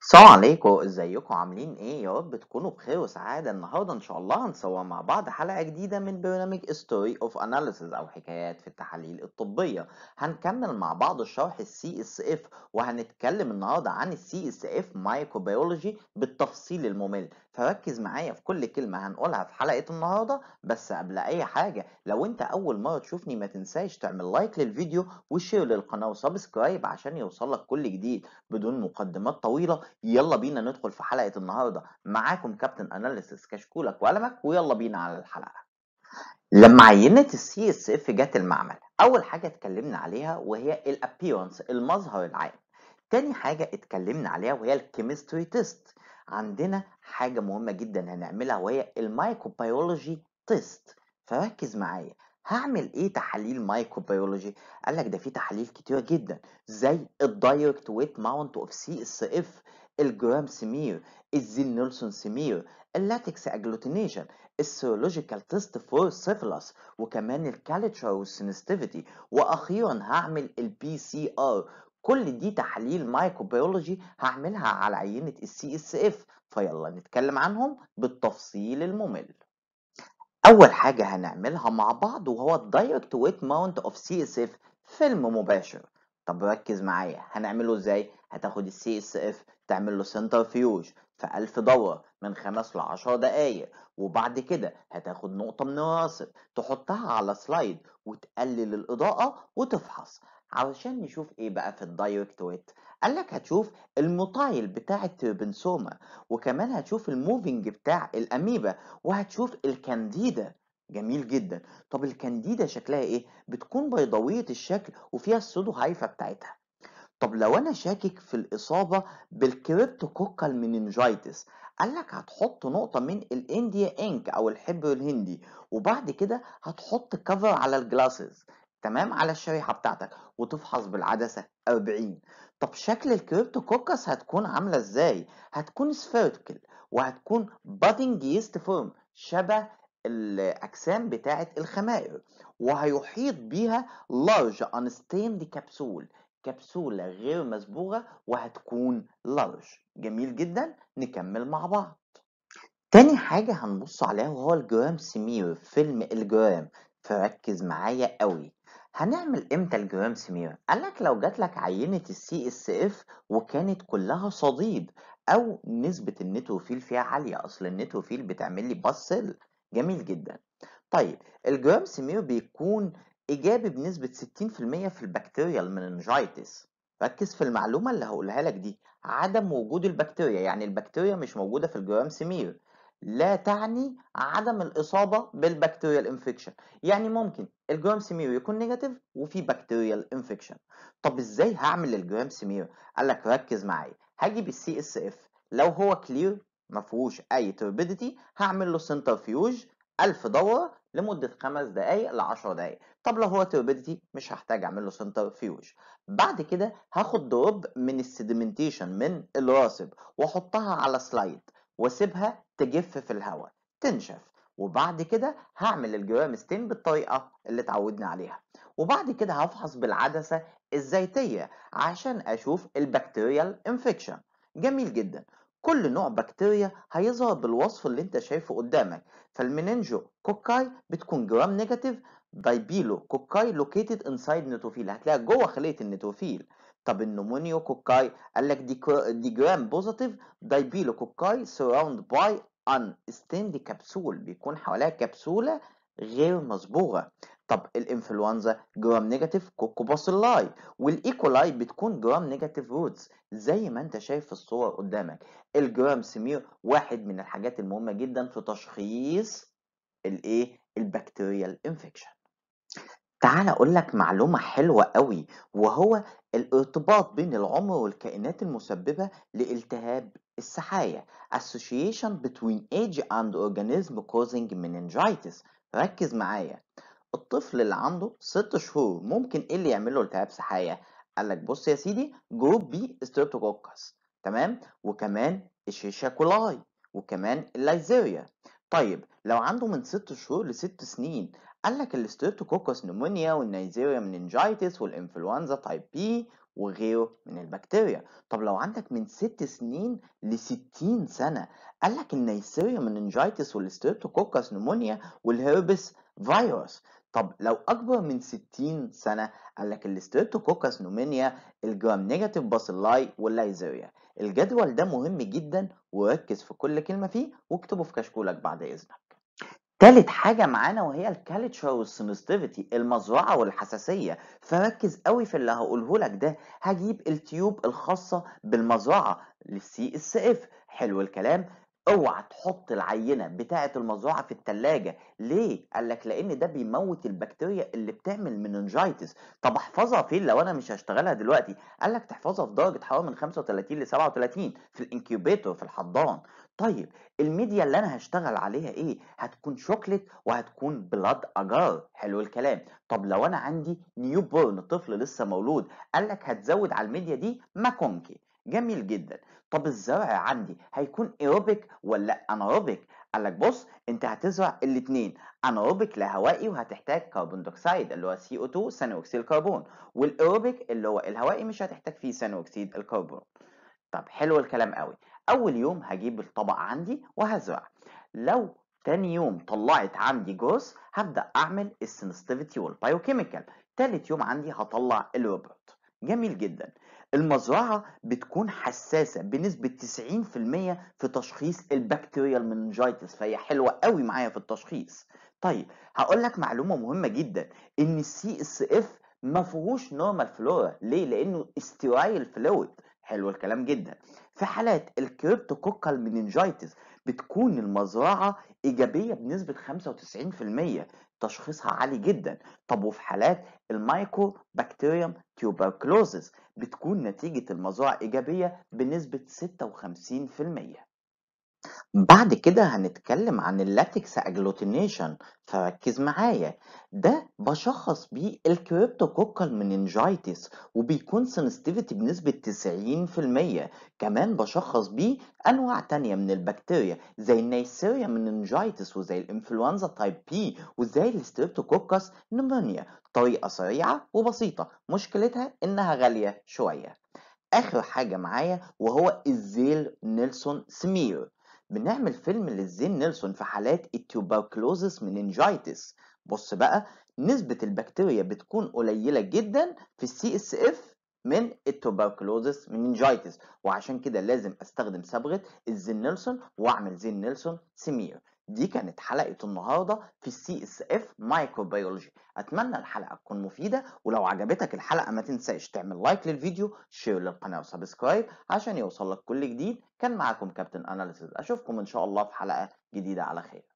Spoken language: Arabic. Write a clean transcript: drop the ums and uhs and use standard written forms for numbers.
السلام عليكم، ازيكم عاملين ايه؟ يا رب تكونوا بخير وسعادة. النهاردة ان شاء الله هنصور مع بعض حلقة جديدة من برنامج Story of Analysis او حكايات في التحاليل الطبية. هنكمل مع بعض شرح السي اس اف، وهنتكلم النهاردة عن السي اس اف مايكروبيولوجي بالتفصيل الممل. فركز معايا في كل كلمة هنقولها في حلقة النهاردة. بس قبل اي حاجة، لو انت اول مرة تشوفني ما تنساش تعمل لايك للفيديو وشير للقناة وسبسكرايب عشان يوصلك كل جديد. بدون مقدمات طويلة، يلا بينا ندخل في حلقة النهاردة. معاكم كابتن اناليسيس كشكولك وقلمك، ويلا بينا على الحلقة. لما عينة السي اس اف جت المعمل، اول حاجة اتكلمنا عليها وهي الابيرنس، المظهر العام. تاني حاجة اتكلمنا عليها وهي الكيمستري تيست. عندنا حاجة مهمة جدا هنعملها وهي المايكروبيولوجي تيست. فركز معايا، هعمل ايه تحاليل مايكروبيولوجي؟ قال لك ده في تحاليل كتيرة جدا، زي الدايركت ويت ماونت اوف سي اس اف، الجرام سمير، الزين نيلسون سمير، اللاتكس اجلوتينيشن، السيرولوجيكال تيست فور سيفلس، وكمان الكالتشر والسنسيتيفيتي، واخيرا هعمل البي سي ار. كل دي تحاليل مايكروبيولوجي هعملها على عينة السي اس اف، فيلا نتكلم عنهم بالتفصيل الممل. اول حاجة هنعملها مع بعض وهو الدايركت ويت ماونت اوف سي اس اف، فيلم مباشر. طب ركز معايا، هنعمله ازاي؟ هتاخد السي اس اف تعمل له سنترفيوج في 1000 دورة من 5 ل 10 دقايق، وبعد كده هتاخد نقطة من الراسب تحطها على سلايد وتقلل الإضاءة وتفحص علشان نشوف ايه بقى في الدايركت ويت. قالك هتشوف الموتايل بتاع التربنسوما، وكمان هتشوف الموفينج بتاع الأميبا، وهتشوف الكانديدا. جميل جدا. طب الكانديدا شكلها ايه؟ بتكون بيضاوية الشكل وفيها السودو هايفا بتاعتها. طب لو انا شاكك في الاصابة بالكريبتوكوكال مننجايتس، قالك هتحط نقطة من الانديا انك او الحبر الهندي، وبعد كده هتحط كفر على الجلاسز، تمام، على الشريحة بتاعتك، وتفحص بالعدسة 40. طب شكل الكريبتوكوكس هتكون عاملة ازاي؟ هتكون سفيريكال، وهتكون بادنج يست فورم شبه الاجسام بتاعه الخمائر، وهيحيط بيها لارج انستيند كبسول، كبسولة غير مصبوغة، وهتكون لارج. جميل جدا، نكمل مع بعض. تاني حاجة هنبص عليها وهو الجرام سمير، فيلم الجرام. فركز معايا قوي، هنعمل امتى الجرام سمير؟ قالك لو جاتلك عينة السي اس اف وكانت كلها صديد، او نسبة النيتروفيل فيها عالية، اصل النيتروفيل بتعمل لي باسل. جميل جدا. طيب الجرام سمير بيكون إيجابي بنسبة 60% في البكتيريا المننجايتس. ركز في المعلومة اللي هقولها لك دي، عدم وجود البكتيريا، يعني البكتيريا مش موجودة في الجرام سمير، لا تعني عدم الإصابة بالبكتيريال انفكشن. يعني ممكن الجرام سمير يكون نيجاتيف وفي بكتيريال انفكشن. طب ازاي هعمل الجرام سمير؟ قال لك ركز معايا، هجيب السي اس اف، لو هو كلير ما فيهوش اي توربيديتي هعمل له سنترفيوج 1000 دورة لمدة 5 دقايق ل 10 دقايق. طب لو هو توربيديتي مش هحتاج اعمل له سنترفيوج. بعد كده هاخد دروب من السيديمنتيشن من الراسب واحطها على سلايد واسيبها تجف في الهواء تنشف، وبعد كده هعمل الجرام ستين بالطريقة اللي اتعودنا عليها، وبعد كده هفحص بالعدسة الزيتية عشان اشوف البكتيريال انفكشن. جميل جدا. كل نوع بكتيريا هيظهر بالوصف اللي انت شايفه قدامك. فالمننجو كوكاي بتكون جرام نيجاتيف، دايبيلو كوكاي لوكيتد انسايد نيتروفيل، هتلاقيها جوه خلية النيتروفيل. طب النمونيو كوكاي قال لك دي جرام بوزيتيف، دايبيلو كوكاي سراوند باي ان ستيند كبسول، بيكون حواليها كبسولة غير مصبوغة. طب الانفلونزا جرام نيجاتيف كوكوباسيلاي، والايكولاي بتكون جرام نيجاتيف روتس زي ما انت شايف في الصور قدامك. الجرام سمير واحد من الحاجات المهمة جدا في تشخيص الايه البكتيريال انفكشن. تعال اقول لك معلومة حلوة قوي، وهو الارتباط بين العمر والكائنات المسببة لالتهاب السحايا، association between age and organism causing meningitis. ركز معايا، الطفل اللي عنده 6 شهور ممكن ايه اللي يعمل له التهاب سحايا؟ قال لك بص يا سيدي، جروب بي ستريبتوكوكس، تمام، وكمان الشيشا كولاي، وكمان اللايزيريا. طيب لو عنده من 6 شهور ل6 سنين، قال لك الستريبتوكوكس نمونيا والنيزيريا مننجايتس والانفلونزا تايب بي وغيره من البكتيريا. طب لو عندك من 6 سنين ل60 سنة، قال لك النيسيريا مننجايتس والستريبتوكوكس نمونيا والهربس فيروس. طب لو أكبر من 60 سنة، قال لك الستريبتوكوكس نمونيا، الجرام نيجاتيف باسيلاي واللايزيريا. الجدول ده مهم جدا، وركز في كل كلمة فيه واكتبه في كشكولك بعد إذنك. تالت حاجة معانا وهي الكالتشر والسنسيتيفيتي، المزرعة والحساسية. فركز قوي في اللي هقوله لك ده. هجيب التيوب الخاصة بالمزرعة للسي اس اف. حلو الكلام. اوعى تحط العينة بتاعة المزرعة في التلاجة. ليه؟ قالك لان ده بيموت البكتيريا اللي بتعمل مننجايتس. طب احفظها فين لو انا مش هشتغلها دلوقتي؟ قالك تحفظها في درجة حرارة من 35 ل 37 في الانكيوبيتور في الحضان. طيب الميديا اللي انا هشتغل عليها ايه؟ هتكون شوكليت وهتكون بلاد اجار. حلو الكلام. طب لو انا عندي نيو بورن، طفل لسه مولود، قال لك هتزود على الميديا دي ماكونكي. جميل جدا. طب الزرع عندي هيكون ايروبيك ولا اناروبيك؟ قال لك بص، انت هتزرع الاثنين، اناروبيك لهوائي وهتحتاج كربون دioxide اللي هو CO2 ثاني اكسيد الكربون، والايروبيك اللي هو الهوائي مش هتحتاج فيه ثاني اكسيد الكربون. طب حلو الكلام قوي. اول يوم هجيب الطبق عندي وهزرع. لو تاني يوم طلعت عندي جوز، هبدأ اعمل السنسيتيفيتي والبايوكيميكال. تالت يوم عندي هطلع الروبوت. جميل جدا. المزرعة بتكون حساسة بنسبة 90% في تشخيص البكتيريال مننجايتس، فهي حلوة قوي معايا في التشخيص. طيب هقول لك معلومة مهمة جدا، ان السي اس اف ما فيهوش نورمال فلورا. ليه؟ لانه استرايل فلويد. حلو الكلام جدا. في حالات الكريبتوكوكال مننجايتس بتكون المزرعة إيجابية بنسبة 95%، تشخيصها عالي جدا. طب وفي حالات المايكرو بكتيريوم تيوبركلوزس بتكون نتيجة المزرعة إيجابية بنسبة 56%. بعد كده هنتكلم عن اللاتكس اجلوتينيشن، فركز معايا. ده بشخص بيه الكريبتوكوكال مننجايتس وبيكون سنسيتيفيتي بنسبة 90%. كمان بشخص بيه انواع تانية من البكتيريا زي النيسيريا مننجايتس وزي الانفلونزا تايب بي وزي الستريبتوكوكس نمونيا. طريقة سريعة وبسيطة، مشكلتها انها غالية شوية. آخر حاجة معايا وهو الزيل نيلسون سمير. بنعمل فيلم للزيل نيلسون في حالات التوبركلوزس مننجايتس. بص بقى، نسبة البكتيريا بتكون قليلة جدا في السي اس اف من التوبركلوزس مننجايتس، وعشان كده لازم استخدم صبغة الزيل نيلسون واعمل زيل نيلسون سمير. دي كانت حلقة النهاردة في السي اس اف مايكروبيولوجي. اتمنى الحلقة تكون مفيدة، ولو عجبتك الحلقة ما تنساش تعمل لايك للفيديو، شير للقناة وسبسكرايب عشان يوصلك كل جديد. كان معاكم كابتن اناليسيز، اشوفكم ان شاء الله في حلقة جديدة على خير.